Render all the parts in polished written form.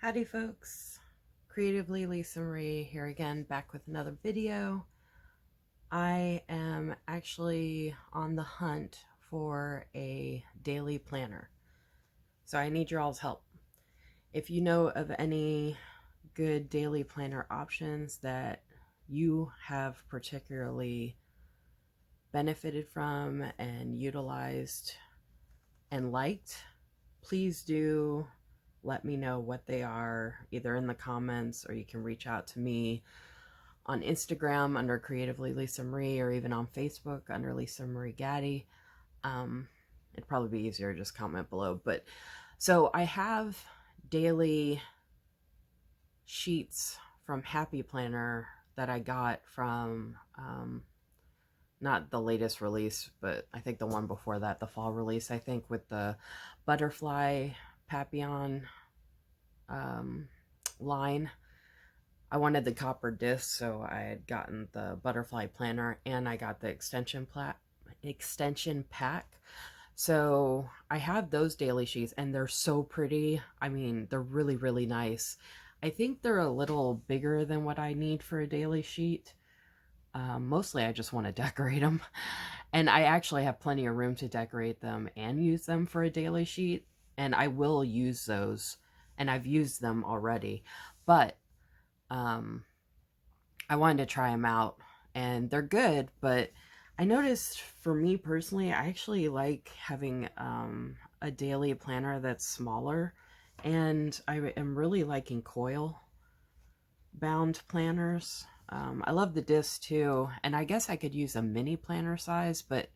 Howdy folks, Creatively Lisa Marie here again, back with another video. I am actually on the hunt for a daily planner, so I need your all's help. If you know of any good daily planner options that you have particularly benefited from and utilized and liked, please do let me know what they are, either in the comments, or you can reach out to me on Instagram under Creatively Lisa Marie, or even on Facebook under Lisa Marie Gaddy. It'd probably be easier to just comment below. But so I have daily sheets from Happy Planner that I got from not the latest release, but I think the one before that, the fall release, I think, with the butterfly papillon line. I wanted the copper disc, so I had gotten the butterfly planner and I got the extension pack. So I have those daily sheets and they're so pretty. I mean, they're really, really nice. I think they're a little bigger than what I need for a daily sheet. Mostly I just want to decorate them. And I actually have plenty of room to decorate them and use them for a daily sheet. And I will use those. And I've used them already. But I wanted to try them out. And they're good. But I noticed for me personally, I actually like having a daily planner that's smaller. And I am really liking coil bound planners. I love the disc too, and I guess I could use a mini planner size, but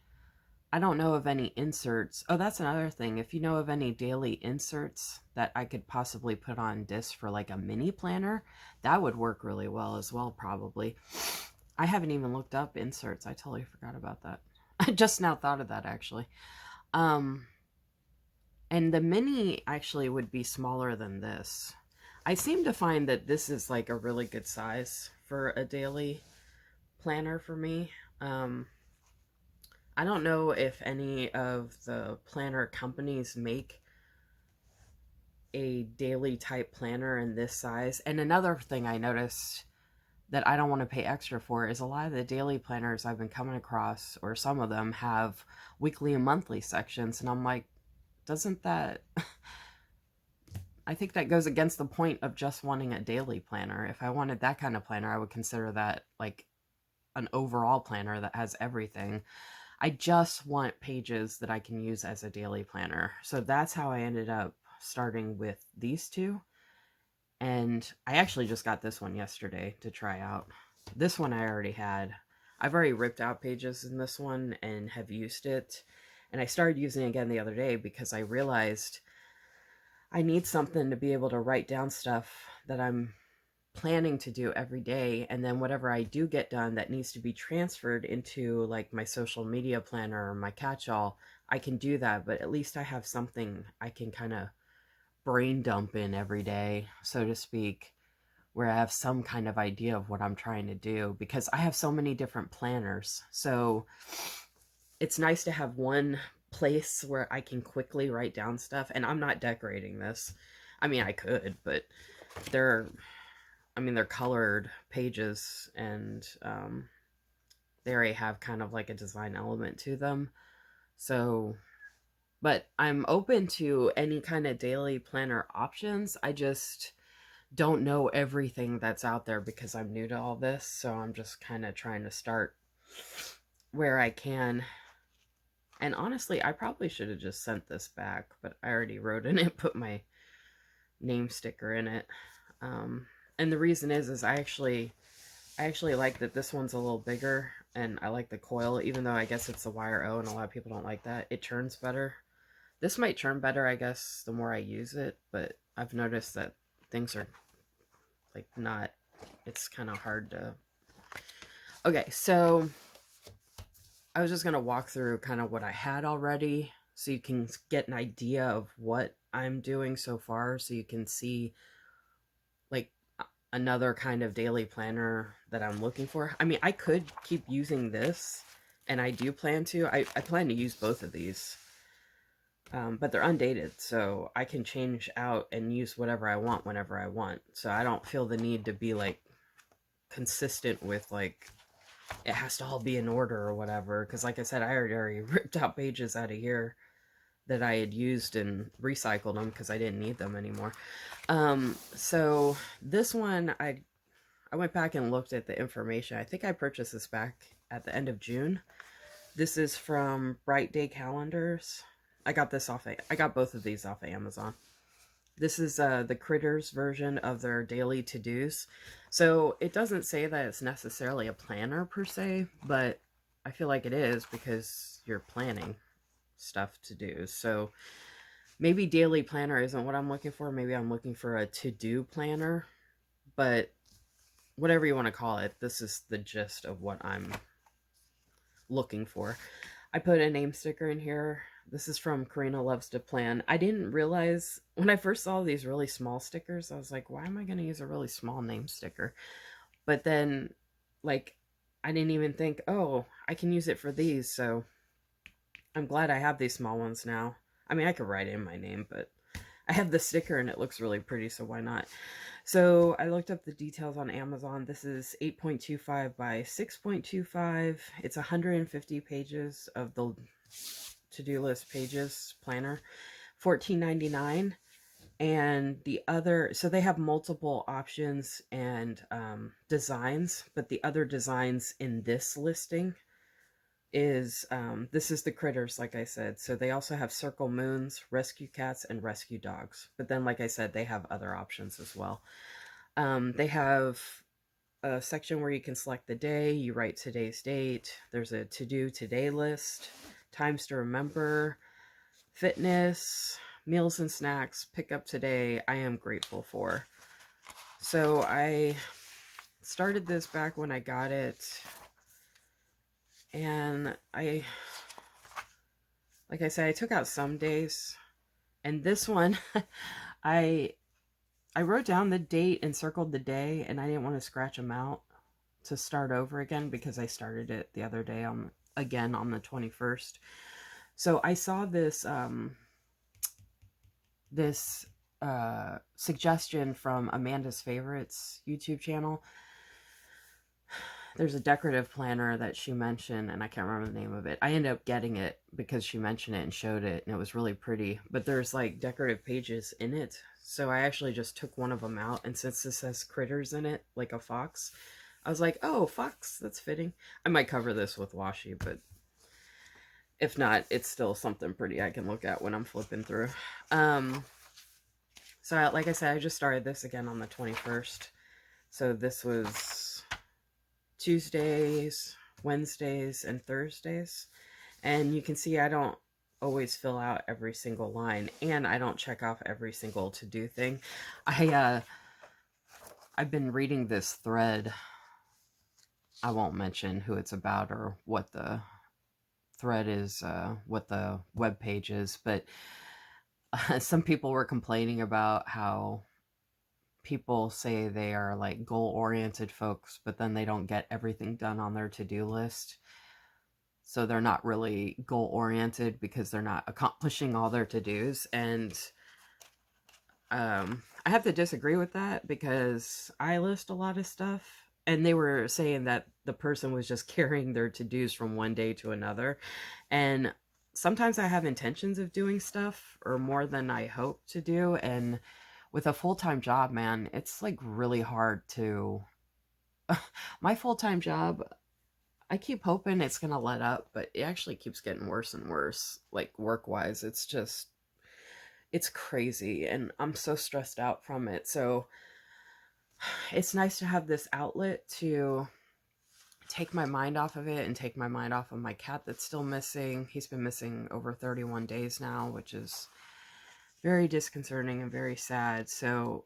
I don't know of any inserts. Oh, that's another thing. If you know of any daily inserts that I could possibly put on disc for like a mini planner, that would work really well as well, probably. I haven't even looked up inserts. I totally forgot about that. I just now thought of that, actually. And the mini actually would be smaller than this. I seem to find that this is like a really good size for a daily planner for me. I don't know if any of the planner companies make a daily type planner in this size. And another thing I noticed that I don't want to pay extra for is a lot of the daily planners I've been coming across, or some of them, have weekly and monthly sections. And I'm like, doesn't that... I think that goes against the point of just wanting a daily planner. If I wanted that kind of planner, I would consider that like an overall planner that has everything. I just want pages that I can use as a daily planner. So that's how I ended up starting with these two. And I actually just got this one yesterday to try out. This one I already had. I've already ripped out pages in this one and have used it. And I started using it again the other day because I realized I need something to be able to write down stuff that I'm planning to do every day, and then whatever I do get done that needs to be transferred into like my social media planner or my catch-all, I can do that, but at least I have something I can kind of brain dump in every day, so to speak, where I have some kind of idea of what I'm trying to do, because I have so many different planners. So it's nice to have one place where I can quickly write down stuff. And I'm not decorating this. I mean, I could, but they're colored pages, and they already have kind of like a design element to them. So, but I'm open to any kind of daily planner options. I just don't know everything that's out there because I'm new to all this. So I'm just kind of trying to start where I can. And honestly, I probably should have just sent this back, but I already wrote in it, put my name sticker in it. And the reason is I actually like that this one's a little bigger, and I like the coil, even though I guess it's the wire O and a lot of people don't like that. It churns better. This might churn better, I guess, the more I use it, but I've noticed that things are like not, it's kind of hard to... Okay, so I was just going to walk through kind of what I had already so you can get an idea of what I'm doing so far, so you can see like another kind of daily planner that I'm looking for. I mean, I could keep using this, and I do plan to. I plan to use both of these. but they're undated, so I can change out and use whatever I want whenever I want. So I don't feel the need to be like consistent with like it has to all be in order or whatever. Because like I said, I already ripped out pages out of here that I had used and recycled them because I didn't need them anymore. So this one, I went back and looked at the information. I think I purchased this back at the end of June. This is from Bright Day Calendars. I got both of these off of Amazon. This is the Critters version of their daily to-dos. So it doesn't say that it's necessarily a planner per se, but I feel like it is because you're planning stuff to do. So maybe daily planner isn't what I'm looking for. Maybe I'm looking for a to-do planner, but whatever you want to call it, this is the gist of what I'm looking for. I put a name sticker in here. This is from Karina Loves to Plan. I didn't realize when I first saw these really small stickers, I was like, why am I going to use a really small name sticker? But then, like, I didn't even think, oh, I can use it for these. So I'm glad I have these small ones now. I mean, I could write in my name, but I have the sticker and it looks really pretty, so why not? So I looked up the details on Amazon. This is 8.25 by 6.25. It's 150 pages of the to-do list pages planner, $14.99. And the other, so they have multiple options and designs, but the other designs in this listing is this is the Critters, like I said. So they also have circle moons, rescue cats, and rescue dogs. But then, like I said, they have other options as well. They have a section where you can select the day. You write today's date. There's a to-do today list, times to remember, fitness, meals and snacks, pick up today, I am grateful for. So I started this back when I got it. And like I said, I took out some days. And this one, I wrote down the date and circled the day, and I didn't want to scratch them out to start over again because I started it the other day again on the 21st. So I saw this suggestion from Amanda's Favorites YouTube channel. There's a decorative planner that she mentioned, and I can't remember the name of it. I ended up getting it because she mentioned it and showed it, and it was really pretty. But there's like decorative pages in it. So I actually just took one of them out, and since this has critters in it, like a fox, I was like, oh, fox, that's fitting. I might cover this with washi, but if not, it's still something pretty I can look at when I'm flipping through. So like I said, I just started this again on the 21st. So this was Tuesdays, Wednesdays, and Thursdays. And you can see I don't always fill out every single line, and I don't check off every single to-do thing. I've been reading this thread. I won't mention who it's about or what the thread is, what the web page is, but some people were complaining about how people say they are like goal-oriented folks, but then they don't get everything done on their to-do list. So they're not really goal-oriented because they're not accomplishing all their to-dos. And I have to disagree with that because I list a lot of stuff. And they were saying that the person was just carrying their to-dos from one day to another. And sometimes I have intentions of doing stuff or more than I hope to do. And with a full-time job, man, it's like really hard to... My full-time job, I keep hoping it's going to let up, but it actually keeps getting worse and worse. Like work-wise, it's crazy, and I'm so stressed out from it. So it's nice to have this outlet to take my mind off of it and take my mind off of my cat that's still missing. He's been missing over 31 days now, which is very disconcerting and very sad. So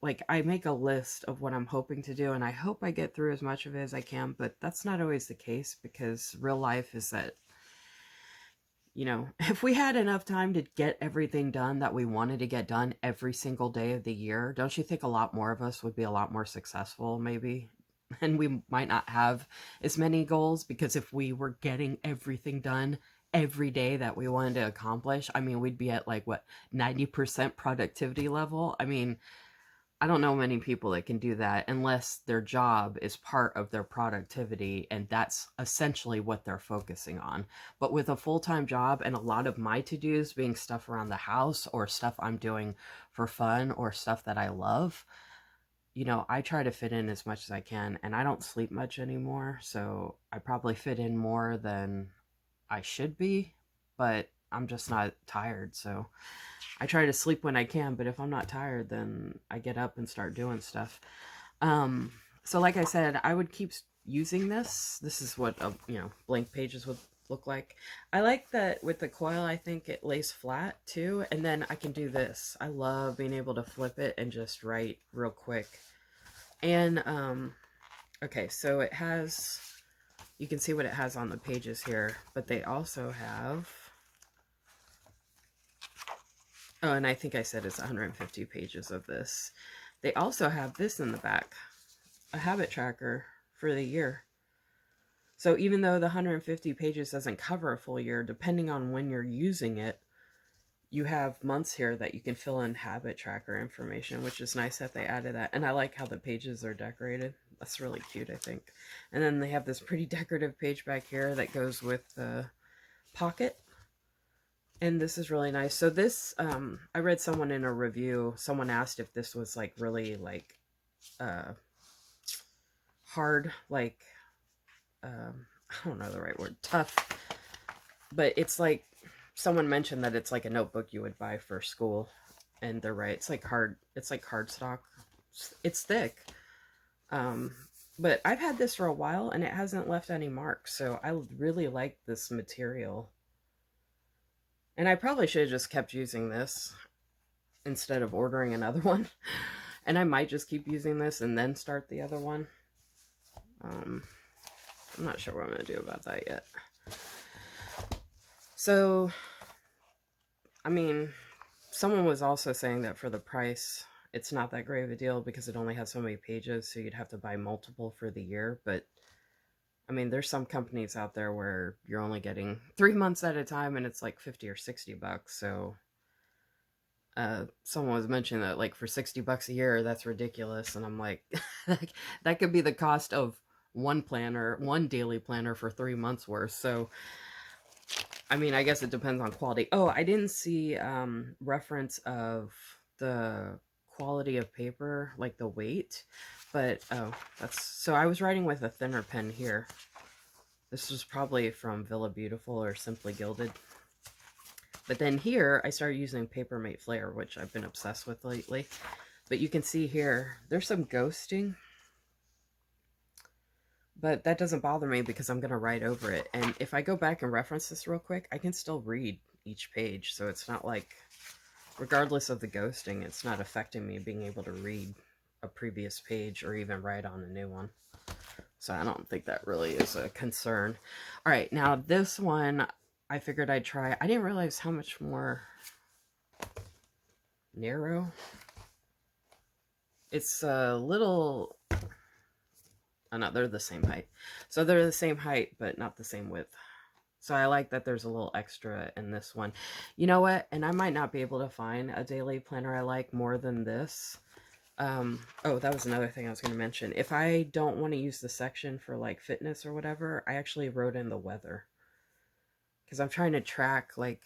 like I make a list of what I'm hoping to do, and I hope I get through as much of it as I can, but that's not always the case because real life is that, you know, if we had enough time to get everything done that we wanted to get done every single day of the year, don't you think a lot more of us would be a lot more successful maybe? And we might not have as many goals because if we were getting everything done every day that we wanted to accomplish, I mean, we'd be at like what, 90% productivity level. I mean, I don't know many people that can do that unless their job is part of their productivity and that's essentially what they're focusing on. But with a full-time job and a lot of my to-dos being stuff around the house or stuff I'm doing for fun or stuff that I love, you know, I try to fit in as much as I can, and I don't sleep much anymore, so I probably fit in more than I should be, but I'm just not tired, so I try to sleep when I can, but if I'm not tired, then I get up and start doing stuff. Um, so like I said, I would keep using this. This is what, you know, blank pages would look like. I like that with the coil, I think it lays flat too, and then I can do this. I love being able to flip it and just write real quick. And, okay, so it has, you can see what it has on the pages here, but they also have, oh, and I think I said it's 150 pages of this. They also have this in the back, a habit tracker for the year. So even though the 150 pages doesn't cover a full year, depending on when you're using it, you have months here that you can fill in habit tracker information, which is nice that they added that. And I like how the pages are decorated. That's really cute, I think. And then they have this pretty decorative page back here that goes with the pocket. And this is really nice. So this, I read someone in a review, someone asked if this was like really like hard, like, I don't know the right word, tough. But it's like, someone mentioned that it's like a notebook you would buy for school. And they're right. It's like cardstock. It's thick. But I've had this for a while and it hasn't left any marks. So I really like this material. And I probably should have just kept using this instead of ordering another one. And I might just keep using this and then start the other one. I'm not sure what I'm going to do about that yet. So, I mean, someone was also saying that for the price, it's not that great of a deal because it only has so many pages, so you'd have to buy multiple for the year. But, I mean, there's some companies out there where you're only getting 3 months at a time and it's like 50 or 60 bucks. So, someone was mentioning that like for 60 bucks a year, that's ridiculous. And I'm like, that could be the cost of one planner, one daily planner for 3 months worth. So, I mean, I guess it depends on quality. Oh, I didn't see reference of the quality of paper, like the weight, but oh, that's, so I was writing with a thinner pen here. This was probably from Villa Beautiful or Simply Gilded. But then here, I started using Paper Mate Flare, which I've been obsessed with lately. But you can see here, there's some ghosting. But that doesn't bother me because I'm going to write over it. And if I go back and reference this real quick, I can still read each page. So it's not like, regardless of the ghosting, it's not affecting me being able to read a previous page or even write on a new one. So I don't think that really is a concern. All right, now this one, I figured I'd try. I didn't realize how much more narrow. It's a little... Oh, no, they're the same height. So they're the same height, but not the same width. So I like that there's a little extra in this one. You know what? And I might not be able to find a daily planner I like more than this. Oh, that was another thing I was going to mention. If I don't want to use the section for like fitness or whatever, I actually wrote in the weather. Because I'm trying to track like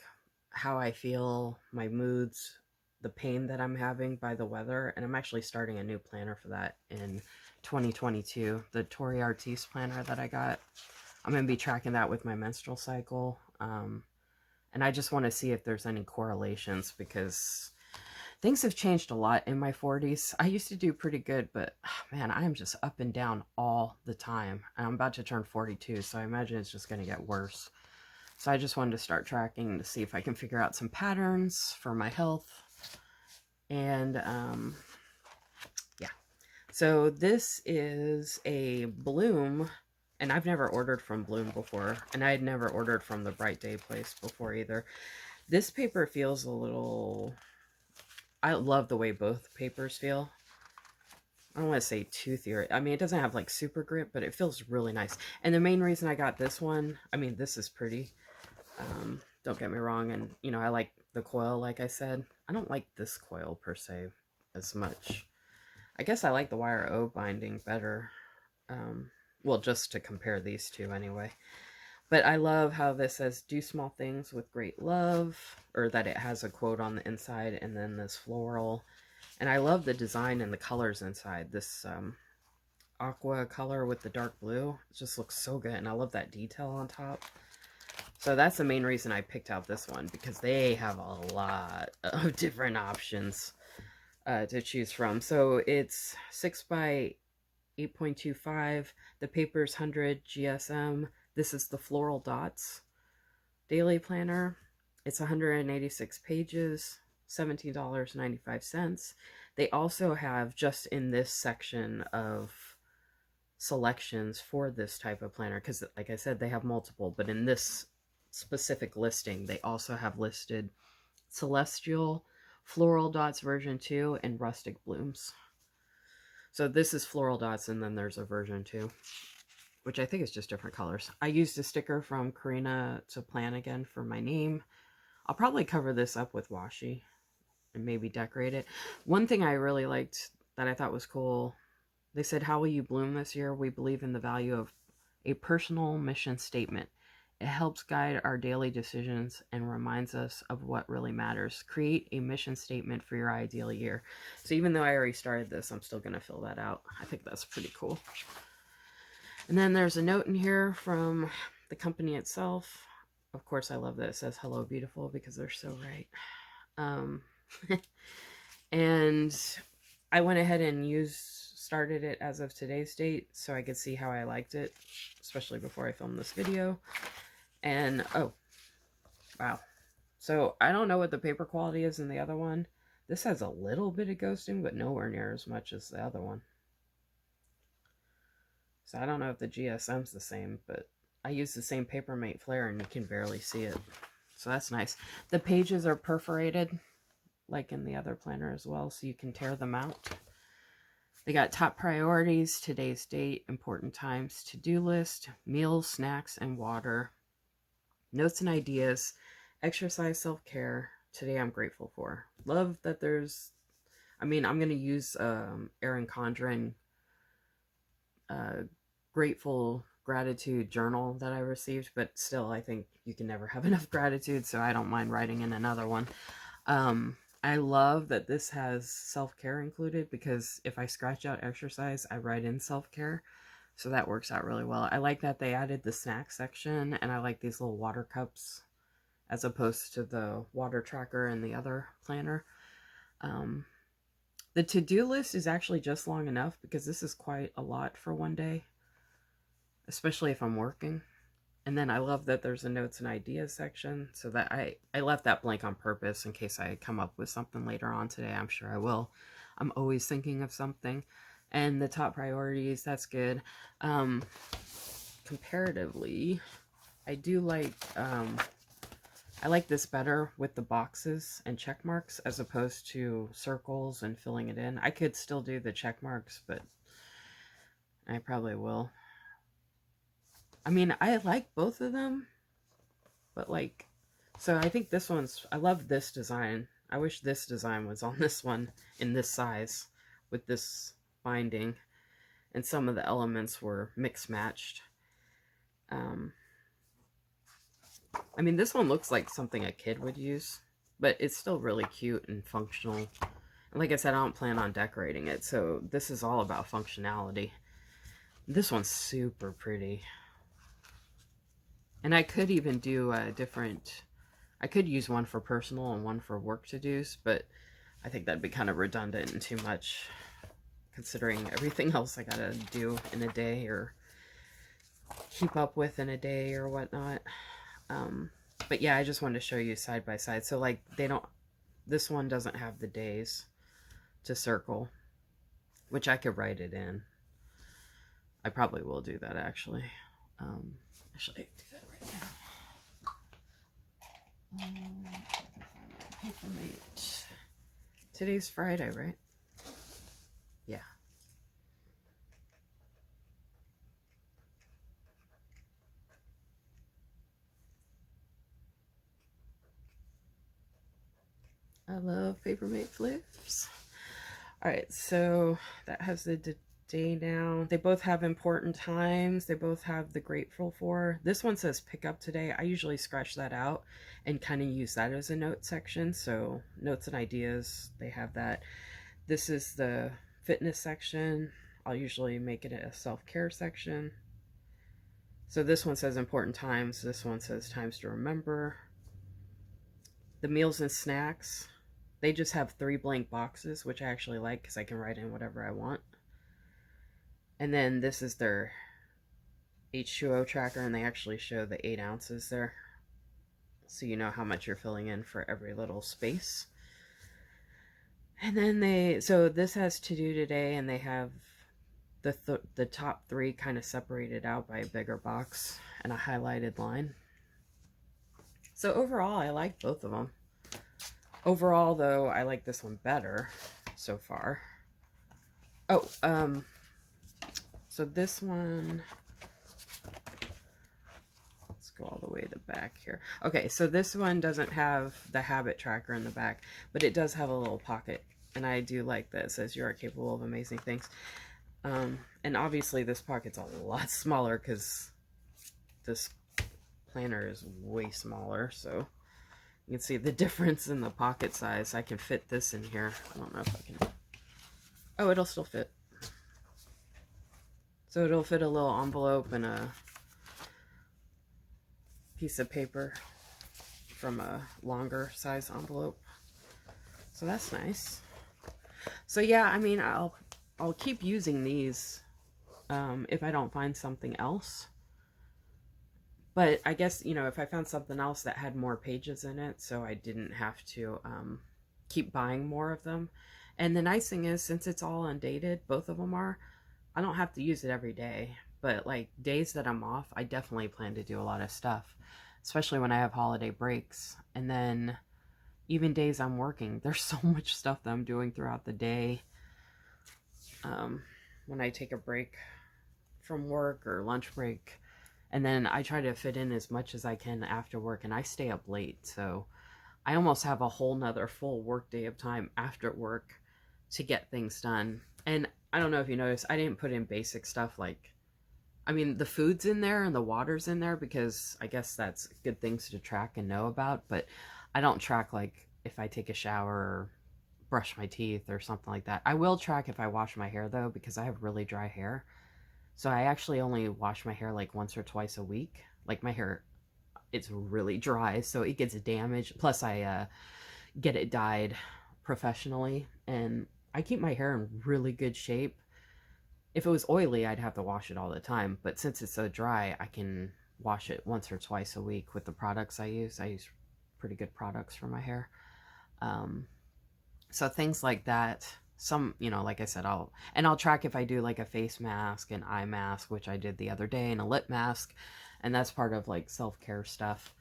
how I feel, my moods, the pain that I'm having by the weather. And I'm actually starting a new planner for that in 2022, the Tori Artiste planner that I got. I'm going to be tracking that with my menstrual cycle. And I just want to see if there's any correlations because things have changed a lot in my 40s. I used to do pretty good, but man, I am just up and down all the time. And I'm about to turn 42, so I imagine it's just going to get worse. So I just wanted to start tracking to see if I can figure out some patterns for my health. And yeah. So this is a Bloom, and I've never ordered from Bloom before, and I had never ordered from the Bright Day place before either. This paper feels a little... I love the way both papers feel. I don't want to say toothy. I mean, it doesn't have like super grip, but it feels really nice. And the main reason I got this one, I mean, this is pretty. Don't get me wrong. And, you know, I like the coil, like I said. I don't like this coil per se as much. I guess I like the wire O binding better. Well, just to compare these two anyway. But I love how this says, do small things with great love, or that it has a quote on the inside and then this floral. And I love the design and the colors inside. This aqua color with the dark blue. It just looks so good. And I love that detail on top. So that's the main reason I picked out this one, because they have a lot of different options to choose from. So it's 6 by 8.25. The paper's 100 GSM. This is the Floral Dots Daily Planner. It's 186 pages, $17.95. They also have, just in this section of selections for this type of planner, because like I said, they have multiple, but in this specific listing, they also have listed Celestial, Floral Dots version 2, and Rustic Blooms. So this is Floral Dots, and then there's a version 2, which I think is just different colors. I used a sticker from Karina to plan again for my name. I'll probably cover this up with washi and maybe decorate it. One thing I really liked that I thought was cool, they said, how will you bloom this year? We believe in the value of a personal mission statement. It helps guide our daily decisions and reminds us of what really matters. Create a mission statement for your ideal year. So even though I already started this, I'm still going to fill that out. I think that's pretty cool. And then there's a note in here from the company itself. Of course, I love that it says hello beautiful, because they're so right. And I went ahead and started it as of today's date so I could see how I liked it, especially before I filmed this video. And oh wow, so I don't know what the paper quality is in the other one. This has a little bit of ghosting, but nowhere near as much as the other one. So I don't know if the GSM's the same, but I use the same Papermate flare and you can barely see it. So that's nice. The pages are perforated like in the other planner as well, so you can tear them out. They got top priorities, today's date, important times, to-do list, meals, snacks, and water, notes and ideas, exercise, self-care, today I'm grateful for. Love that there's, I mean, I'm going to use Erin Condren grateful gratitude journal that I received, but still I think you can never have enough gratitude, so I don't mind writing in another one. I love that this has self-care included, because if I scratch out exercise, I write in self-care. So that works out really well. I like that they added the snack section, and I like these little water cups as opposed to the water tracker in the other planner. The to-do list is actually just long enough, because this is quite a lot for one day, especially if I'm working. And then I love that there's a notes and ideas section, so that I left that blank on purpose in case I come up with something later on today. I'm sure I will. I'm always thinking of something. And the top priorities, that's good. Comparatively, I do like, I like this better with the boxes and check marks as opposed to circles and filling it in. I could still do the check marks, but I probably will. I mean, I like both of them, but like, so I think this one's, I love this design. I wish this design was on this one in this size with this binding, and some of the elements were mix matched. I mean, this one looks like something a kid would use, but it's still really cute and functional. And like I said, I don't plan on decorating it, so this is all about functionality. This one's super pretty. And I could even do a different, I could use one for personal and one for work to-dos, but I think that'd be kind of redundant and too much, considering everything else I gotta do in a day or keep up with in a day or whatnot. But yeah, I just wanted to show you side by side. So like, they don't, this one doesn't have the days to circle, which I could write it in. I probably will do that actually. Actually, do that right now. Papermate. Today's Friday, right? Yeah. I love paper mate flips. All right, so that has the day now. They both have important times. They both have the grateful for. This one says pick up today. I usually scratch that out and kind of use that as a note section. So notes and ideas, they have that. This is the fitness section. I'll usually make it a self-care section. So this one says important times. This one says times to remember. The meals and snacks, they just have 3 blank boxes, which I actually like because I can write in whatever I want. And then this is their H2O tracker, and they actually show the 8 ounces there. So you know how much you're filling in for every little space. And then so this has to do today, and they have the top 3 kind of separated out by a bigger box and a highlighted line. So overall, I like both of them. Overall, though, I like this one better so far. Oh, so this one, let's go all the way to the back here. Okay, so this one doesn't have the habit tracker in the back, but it does have a little pocket, and I do like that. It says you are capable of amazing things. And obviously this pocket's a lot smaller because this planner is way smaller, so you can see the difference in the pocket size. I can fit this in here. I don't know if I can. Oh, it'll still fit. So it'll fit a little envelope and a piece of paper from a longer size envelope. So that's nice. So yeah, I mean, I'll keep using these if I don't find something else. But I guess, you know, if I found something else that had more pages in it, so I didn't have to keep buying more of them. And the nice thing is, since it's all undated, both of them are, I don't have to use it every day. But like days that I'm off, I definitely plan to do a lot of stuff, especially when I have holiday breaks. And then even days I'm working, there's so much stuff that I'm doing throughout the day. When I take a break from work or lunch break, and then I try to fit in as much as I can after work, and I stay up late, so I almost have a whole nother full work day of time after work to get things done. And I don't know if you noticed, I didn't put in basic stuff like, I mean, the food's in there and the water's in there because I guess that's good things to track and know about, but I don't track like if I take a shower or brush my teeth or something like that. I will track if I wash my hair though, because I have really dry hair. So I actually only wash my hair like once or twice a week. Like my hair, it's really dry, so it gets damaged. Plus I get it dyed professionally, and I keep my hair in really good shape. If it was oily, I'd have to wash it all the time, but since it's so dry, I can wash it once or twice a week with the products I use. I use pretty good products for my hair. So things like that. Some, you know, like I said, I'll track if I do like a face mask, an eye mask, which I did the other day, and a lip mask, and that's part of like self-care stuff.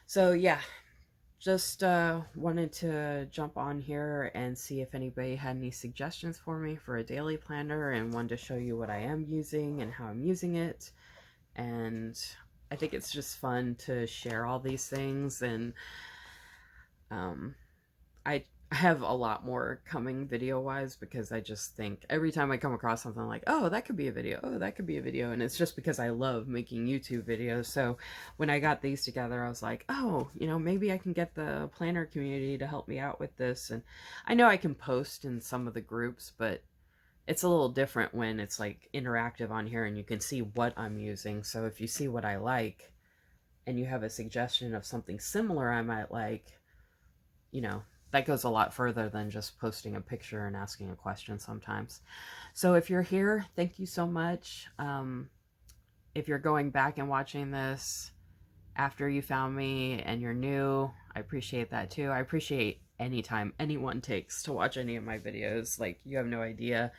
So yeah, just wanted to jump on here and see if anybody had any suggestions for me for a daily planner, and wanted to show you what I am using and how I'm using it. And I think it's just fun to share all these things, and I have a lot more coming video wise, because I just think every time I come across something like, oh, that could be a video, oh, that could be a video, and it's just because I love making YouTube videos. So when I got these together, I was like, oh, you know, maybe I can get the planner community to help me out with this. And I know I can post in some of the groups, but it's a little different when it's like interactive on here and you can see what I'm using. So if you see what I like and you have a suggestion of something similar I might like, you know, that goes a lot further than just posting a picture and asking a question sometimes. So if you're here, thank you so much. If you're going back and watching this after you found me and you're new, I appreciate that too. I appreciate any time anyone takes to watch any of my videos. Like, you have no idea,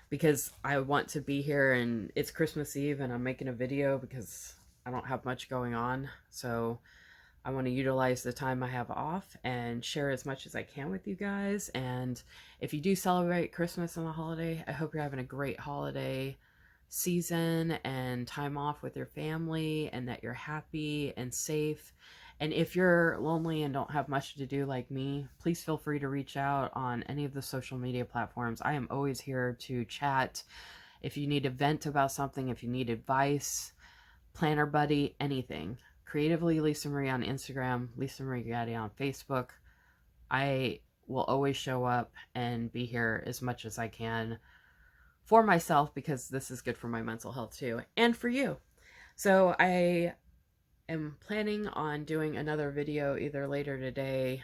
because I want to be here, and it's Christmas Eve and I'm making a video because I don't have much going on. So I want to utilize the time I have off and share as much as I can with you guys. And if you do celebrate Christmas and the holiday, I hope you're having a great holiday season and time off with your family, and that you're happy and safe. And if you're lonely and don't have much to do like me, please feel free to reach out on any of the social media platforms. I am always here to chat. If you need to vent about something, if you need advice, planner buddy, anything. Creatively Lisa Marie on Instagram, Lisa Marie Gaddy on Facebook. I will always show up and be here as much as I can for myself, because this is good for my mental health too, and for you. So I am planning on doing another video either later today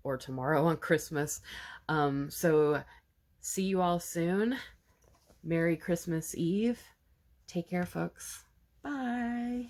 or tomorrow on Christmas. So see you all soon. Merry Christmas Eve. Take care, folks. Bye.